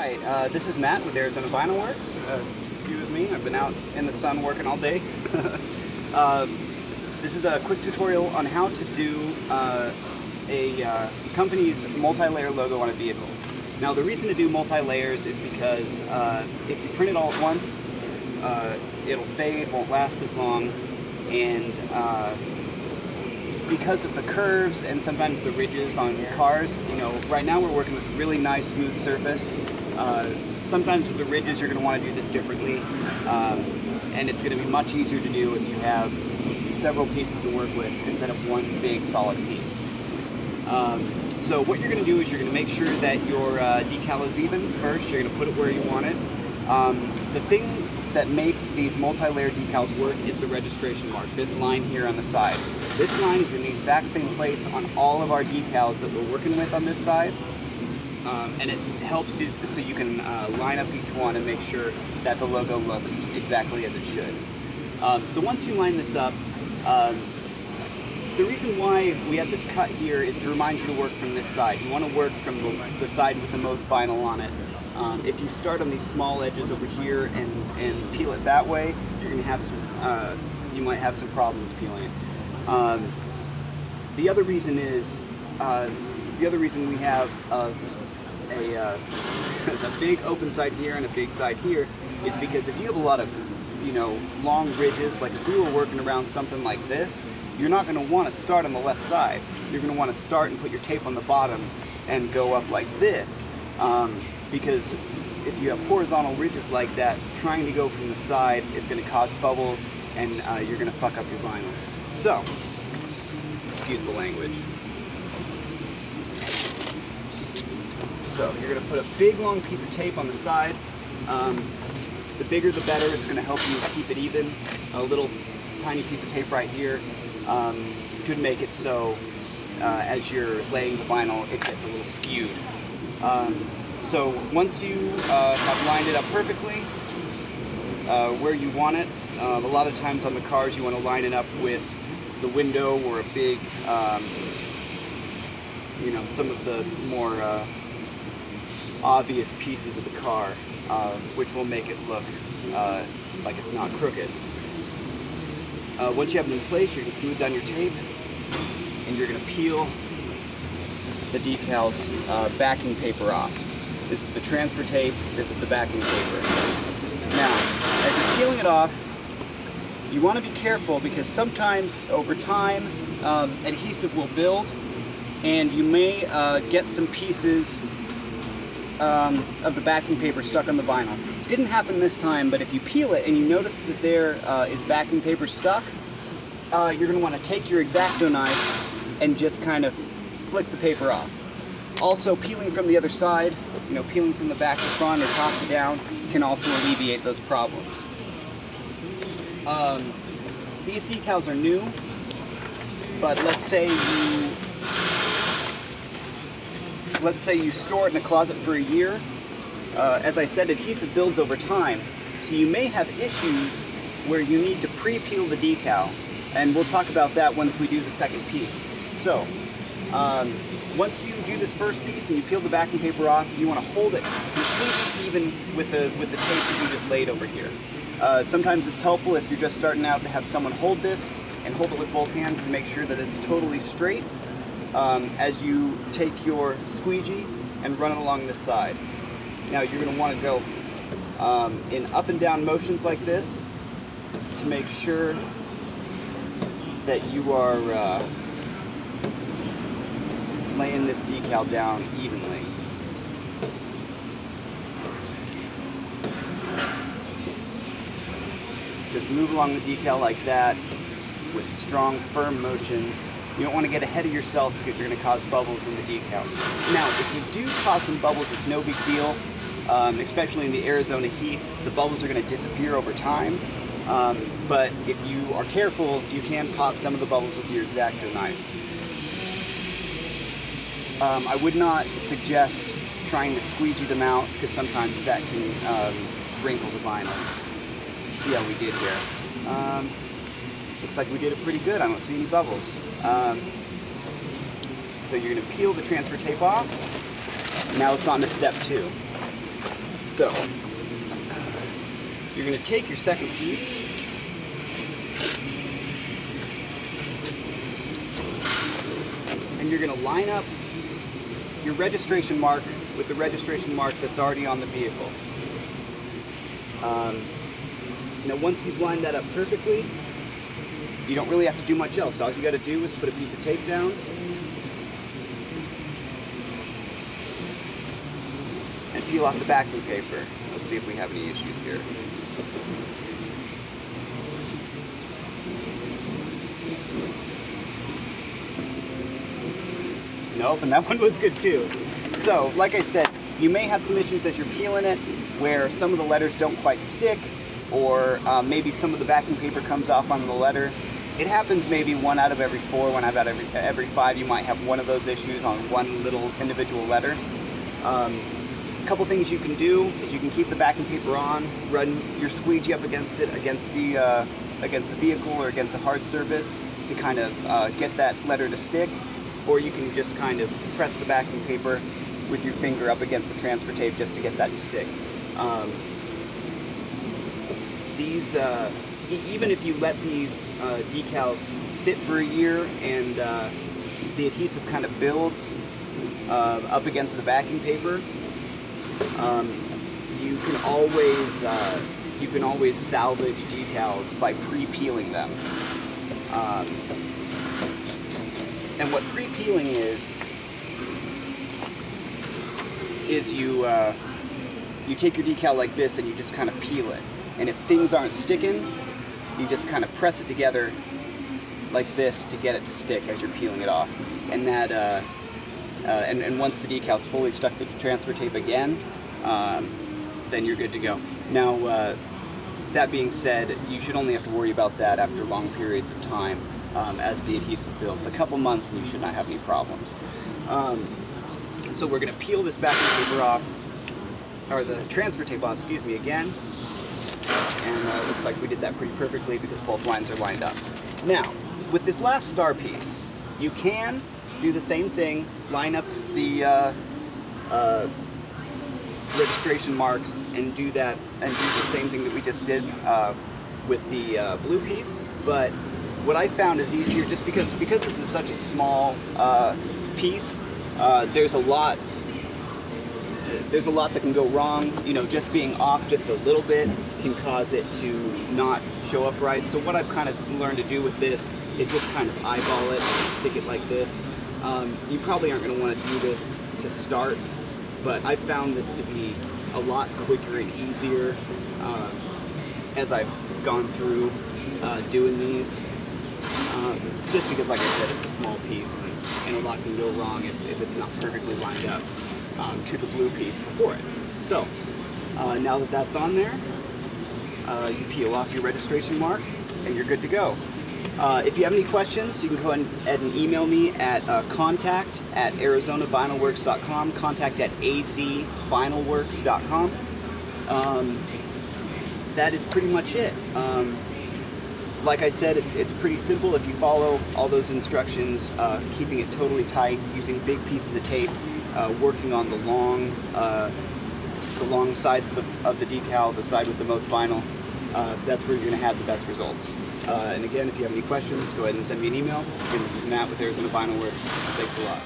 Alright, this is Matt with Arizona Vinyl Works. Excuse me, I've been out in the sun working all day. This is a quick tutorial on how to do a company's multi-layer logo on a vehicle. Now the reason to do multi-layers is because if you print it all at once, it'll fade, won't last as long, and because of the curves and sometimes the ridges on cars, you know, right now we're working with a really nice smooth surface. Sometimes with the ridges you're going to want to do this differently, and it's going to be much easier to do if you have several pieces to work with instead of one big solid piece. So what you're going to do is you're going to make sure that your decal is even first. You're going to put it where you want it. The thing that makes these multi-layer decals work is the registration mark, this line here on the side. This line is in the exact same place on all of our decals that we're working with on this side, and it helps you so you can line up each one and make sure that the logo looks exactly as it should. So once you line this up, the reason why we have this cut here is to remind you to work from this side. You want to work from the side with the most vinyl on it. If you start on these small edges over here and peel it that way, you're going to have some, you might have some problems peeling it. The other reason is, we have a big open side here and a big side here is because if you have a lot of, you know, long ridges, like if we were working around something like this, you're not going to want to start on the left side. You're going to want to start and put your tape on the bottom and go up like this. Because if you have horizontal ridges like that, trying to go from the side is going to cause bubbles and you're going to fuck up your vinyl. So, excuse the language. So you're going to put a big long piece of tape on the side. The bigger the better, it's going to help you keep it even. A little tiny piece of tape right here could make it so as you're laying the vinyl it gets a little skewed. So once you have lined it up perfectly where you want it, a lot of times on the cars you want to line it up with the window or a big, you know, some of the more obvious pieces of the car, which will make it look like it's not crooked. Once you have it in place, you're going to smooth down your tape and you're going to peel the decals backing paper off. This is the transfer tape, this is the backing paper. Now, as you're peeling it off, you want to be careful because sometimes over time adhesive will build and you may get some pieces of the backing paper stuck on the vinyl. Didn't happen this time, but if you peel it and you notice that there is backing paper stuck, you're going to want to take your X-Acto knife and just kind of flick the paper off. Also, peeling from the other side, you know, peeling from the back to front or top to down can also alleviate those problems. These decals are new, but let's say you store it in a closet for a year. As I said, adhesive builds over time, so you may have issues where you need to pre-peel the decal, and we'll talk about that once we do the second piece. So, once you do this first piece and you peel the backing paper off, you want to hold it completely even with the tape that you just laid over here. Sometimes it's helpful if you're just starting out to have someone hold this and hold it with both hands and make sure that it's totally straight as you take your squeegee and run it along this side. Now you're going to want to go in up and down motions like this to make sure that you are laying this decal down evenly. Just move along the decal like that with strong, firm motions. You don't want to get ahead of yourself because you're going to cause bubbles in the decals. Now, if you do cause some bubbles, it's no big deal. Especially in the Arizona heat, the bubbles are going to disappear over time. But if you are careful, you can pop some of the bubbles with your X-Acto knife. I would not suggest trying to squeegee them out because sometimes that can wrinkle the vinyl. See how we did here. Looks like we did it pretty good. I don't see any bubbles. So you're going to peel the transfer tape off. Now it's on to step 2. So, you're going to take your second piece, and you're going to line up your registration mark with the registration mark that's already on the vehicle. Now once you've lined that up perfectly, you don't really have to do much else. All you got to do is put a piece of tape down and peel off the backing paper. Let's see if we have any issues here. Nope, and that one was good too. So, like I said, you may have some issues as you're peeling it where some of the letters don't quite stick, or maybe some of the backing paper comes off on the letter. It happens maybe 1 out of every 4, 1 out of every 5. You might have one of those issues on one little individual letter. A couple things you can do is you can keep the backing paper on, run your squeegee up against it, against the vehicle or against a hard surface to kind of get that letter to stick. Or you can just kind of press the backing paper with your finger up against the transfer tape just to get that to stick. Even if you let these decals sit for a year and the adhesive kind of builds up against the backing paper, you can always salvage decals by pre-peeling them. And what pre-peeling is you take your decal like this and you just kind of peel it. And if things aren't sticking, you just kind of press it together like this to get it to stick as you're peeling it off. And that, and once the decal's fully stuck to the transfer tape again, then you're good to go. Now, that being said, you should only have to worry about that after long periods of time. As the adhesive builds. A couple months and you should not have any problems. So we're going to peel this backing paper off, or the transfer tape off, excuse me, again. And it looks like we did that pretty perfectly because both lines are lined up. Now, with this last star piece, you can do the same thing, line up the registration marks and do that, and do the same thing that we just did with the blue piece, but what I found is easier just because this is such a small piece. There's a lot that can go wrong. You know, just being off just a little bit can cause it to not show up right. So what I've kind of learned to do with this is just kind of eyeball it, stick it like this. You probably aren't going to want to do this to start, but I found this to be a lot quicker and easier as I've gone through doing these. Just because, like I said, it's a small piece and a lot can go wrong if it's not perfectly lined up to the blue piece before it. So, now that that's on there, you peel off your registration mark and you're good to go. If you have any questions, you can go ahead and email me at contact@arizonavinylworks.com, contact@azvinylworks.com. That is pretty much it. Like I said, it's pretty simple if you follow all those instructions, keeping it totally tight, using big pieces of tape, working on the long sides of the decal, the side with the most vinyl. That's where you're going to have the best results. And again, if you have any questions, go ahead and send me an email. Again, this is Matt with Arizona Vinyl Works. Thanks a lot.